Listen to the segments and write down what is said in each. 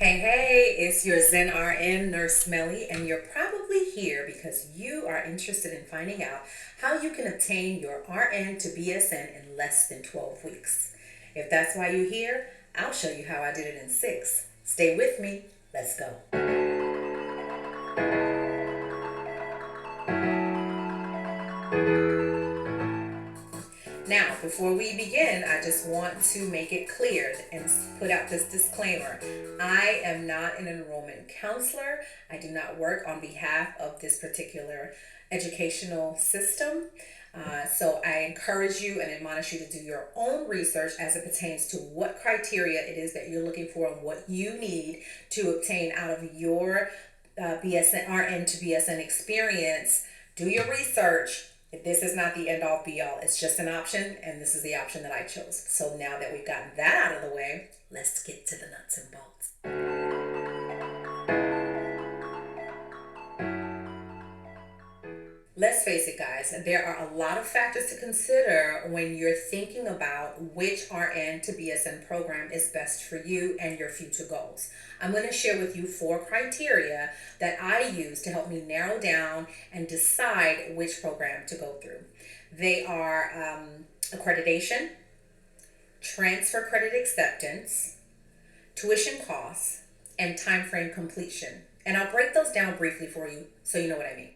Hey, it's your Zen RN, Nurse Melly, and you're probably here because you are interested in finding out how you can obtain your RN to BSN in less than 12 weeks. If that's why you're here, I'll show you how I did it in 6. Stay with me. Let's go. Now, before we begin, I just want to make it clear and put out this disclaimer. I am not an enrollment counselor. I do not work on behalf of this particular educational system. So I encourage you and admonish you to do your own research as it pertains to what criteria it is that you're looking for and what you need to obtain out of your BSN RN to BSN experience. Do your research. This is not the end all be all. It's just an option, and this is the option that I chose. So now that we've gotten that out of the way, let's get to the nuts and bolts. Let's face it, guys, there are a lot of factors to consider when you're thinking about which RN to BSN program is best for you and your future goals. I'm going to share with you 4 criteria that I use to help me narrow down and decide which program to go through. They are accreditation, transfer credit acceptance, tuition costs, and time frame completion. And I'll break those down briefly for you so you know what I mean.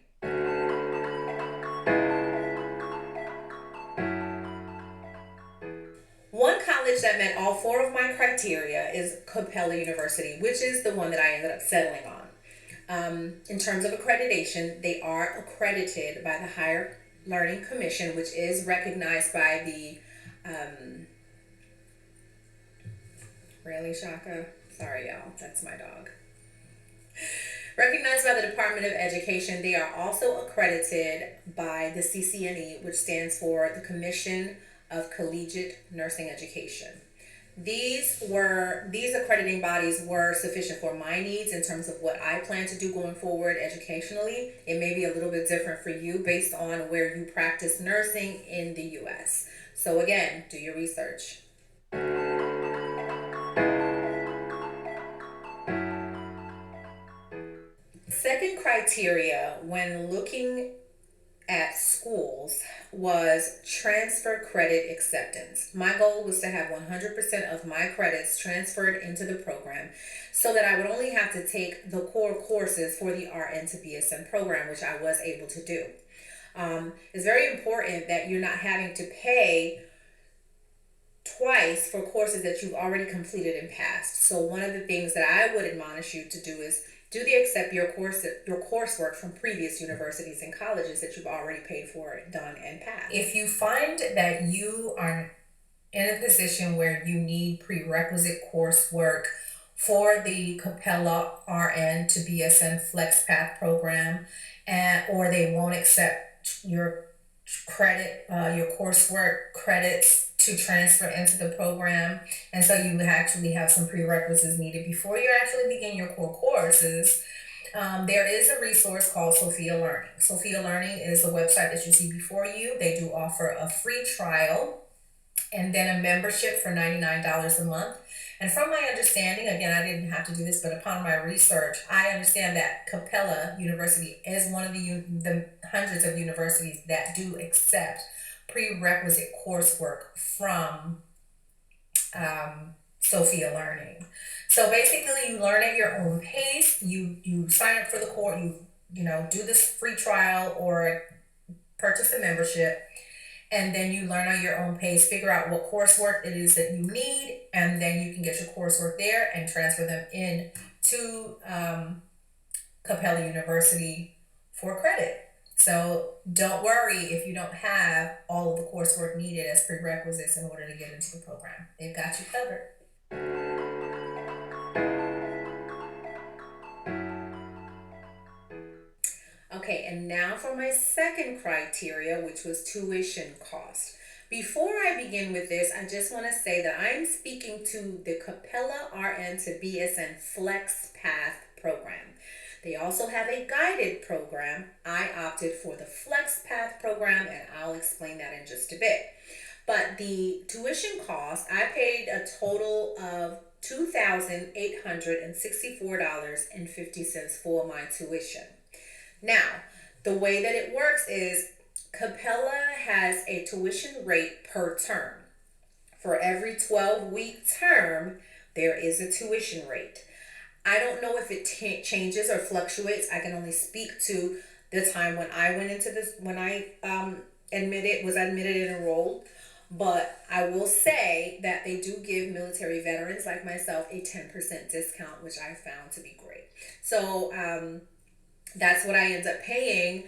One college that met all 4 of my criteria is Capella University, which is the one that I ended up settling on. In terms of accreditation, they are accredited by the Higher Learning Commission, which is recognized by the really Shaka. Sorry, y'all. That's my dog. Recognized by the Department of Education, they are also accredited by the CCNE, which stands for the Commission of Collegiate Nursing Education. These accrediting bodies were sufficient for my needs in terms of what I plan to do going forward educationally. It may be a little bit different for you based on where you practice nursing in the US. So again, do your research. Second criteria when looking at schools was transfer credit acceptance. My goal was to have 100% of my credits transferred into the program so that I would only have to take the core courses for the RN to BSN program, which I was able to do. It's very important that you're not having to pay twice for courses that you've already completed and passed. So one of the things that I would admonish you to do is do the accept your coursework from previous universities and colleges that you've already paid for, done, and passed. If you find that you are in a position where you need prerequisite coursework for the Capella RN to BSN FlexPath program, or they won't accept your your coursework credits to transfer into the program, and so you actually have some prerequisites needed before you actually begin your core courses. There is a resource called Sophia Learning. Sophia Learning is a website that you see before you. They do offer a free trial and then a membership for $99 a month. And from my understanding, again, I didn't have to do this, but upon my research, I understand that Capella University is one of the hundreds of universities that do accept prerequisite coursework from Sophia Learning. So basically, you learn at your own pace. You sign up for the course. You do this free trial or purchase a membership, and then you learn at your own pace. Figure out what coursework it is that you need, and then you can get your coursework there and transfer them in to Capella University for credit. So don't worry if you don't have all of the coursework needed as prerequisites in order to get into the program. They've got you covered. Okay, and now for my second criteria, which was tuition cost. Before I begin with this, I just want to say that I'm speaking to the Capella RN to BSN FlexPath program. They also have a guided program. I opted for the FlexPath program, and I'll explain that in just a bit. But the tuition cost, I paid a total of $2,864.50 for my tuition. Now, the way that it works is Capella has a tuition rate per term. For every 12-week term, there is a tuition rate. I don't know if it changes or fluctuates. I can only speak to the time when I went into this, when I was admitted and enrolled. But I will say that they do give military veterans like myself a 10% discount, which I found to be great. So that's what I end up paying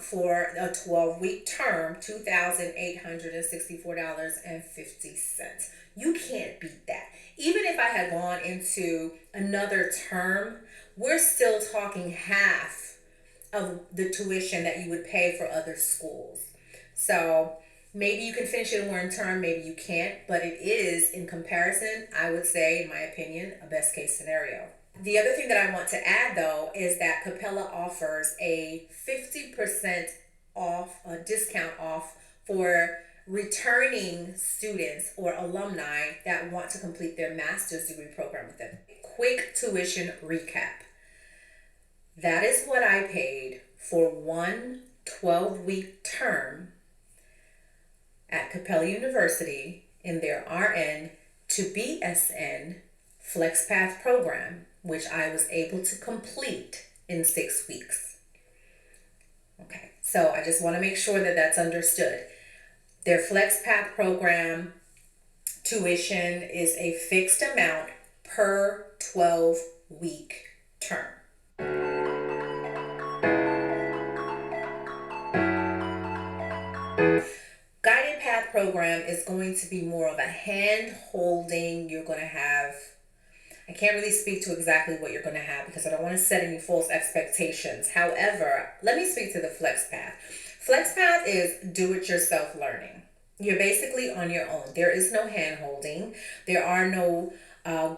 for a 12-week term, $2,864.50. You can't beat that. Even if I had gone into another term, we're still talking half of the tuition that you would pay for other schools. So maybe you can finish it in one term, maybe you can't, but it is, in comparison, I would say, in my opinion, a best case scenario. The other thing that I want to add, though, is that Capella offers a 50% off, a discount off for returning students or alumni that want to complete their master's degree program with them. Quick tuition recap. That is what I paid for one 12-week term at Capella University in their RN to BSN FlexPath program, which I was able to complete in 6 weeks. Okay, so I just want to make sure that that's understood. Their FlexPath program tuition is a fixed amount per 12-week term. Guided Path program is going to be more of a hand holding. You're going to have, I can't really speak to exactly what you're going to have because I don't want to set any false expectations. However, let me speak to the FlexPath. FlexPath is do-it-yourself learning. You're basically on your own. There is no hand holding. There are no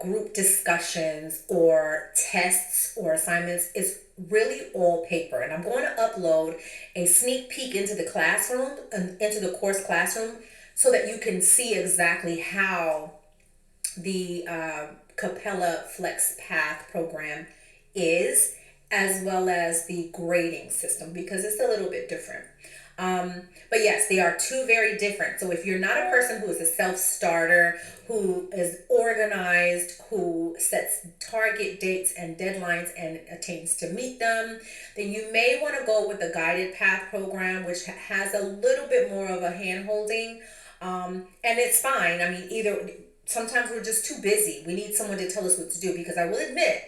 group discussions or tests or assignments. It's really all paper. And I'm going to upload a sneak peek into the classroom, into the course classroom, so that you can see exactly how the Capella FlexPath program is, as well as the grading system, because it's a little bit different. But yes, they are two very different. So if you're not a person who is a self-starter, who is organized, who sets target dates and deadlines and attains to meet them, then you may want to go with the Guided Path program, which has a little bit more of a hand-holding. And it's fine. I mean, sometimes we're just too busy. We need someone to tell us what to do, because I will admit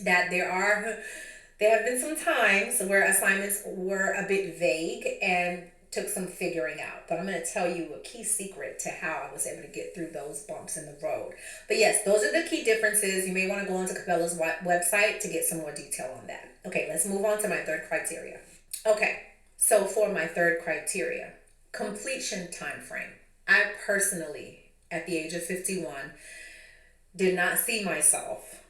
that there have been some times where assignments were a bit vague and took some figuring out. But I'm going to tell you a key secret to how I was able to get through those bumps in the road. But yes, those are the key differences. You may want to go onto Capella's website to get some more detail on that. Okay, let's move on to my third criteria. Okay, so for my third criteria, completion time frame. I personally, at the age of 51, did not see myself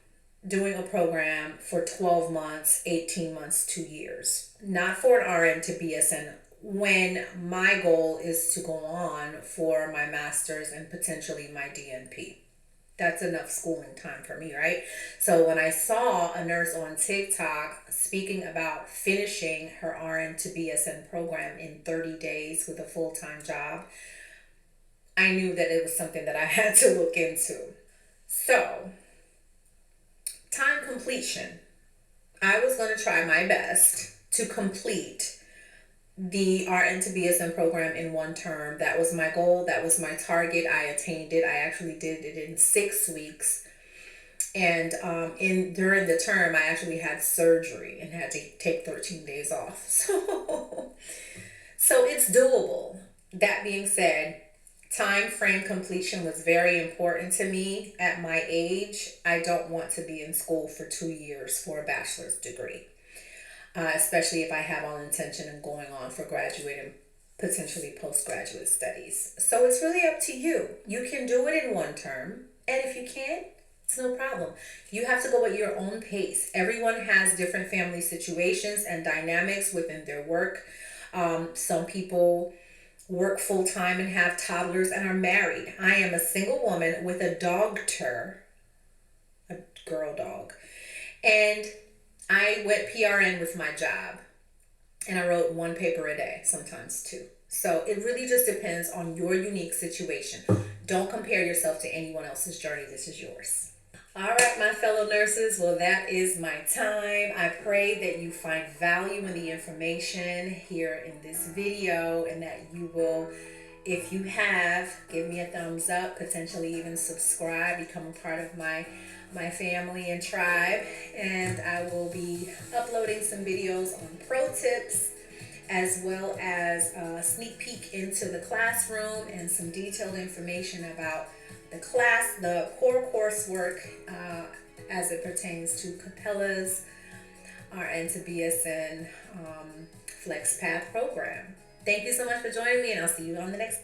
doing a program for 12 months, 18 months, 2 years. Not for an RN to BSN, when my goal is to go on for my master's and potentially my DNP. That's enough schooling time for me, right? So when I saw a nurse on TikTok speaking about finishing her RN to BSN program in 30 days with a full-time job, I knew that it was something that I had to look into. So, time completion. I was going to try my best to complete the RN to BSN program in one term. That was my goal. That was my target. I attained it. I actually did it in 6 weeks. And during the term, I actually had surgery and had to take 13 days off. So it's doable. That being said, time frame completion was very important to me at my age. I don't want to be in school for 2 years for a bachelor's degree, especially if I have all intention of going on for graduate and potentially postgraduate studies. So it's really up to you. You can do it in one term, and if you can't, it's no problem. You have to go at your own pace. Everyone has different family situations and dynamics within their work. Some people work full time and have toddlers and are married. I am a single woman with a dogter, a girl dog, and I went PRN with my job, and I wrote one paper a day, sometimes two. So it really just depends on your unique situation. Don't compare yourself to anyone else's journey. This is yours. All right, my fellow nurses, well, that is my time. I pray that you find value in the information here in this video, and that you will, if you have, give me a thumbs up, potentially even subscribe, become a part of my family and tribe. And I will be uploading some videos on pro tips, as well as a sneak peek into the classroom and some detailed information about the core coursework as it pertains to Capella's and to BSN FlexPath program. Thank you so much for joining me, and I'll see you on the next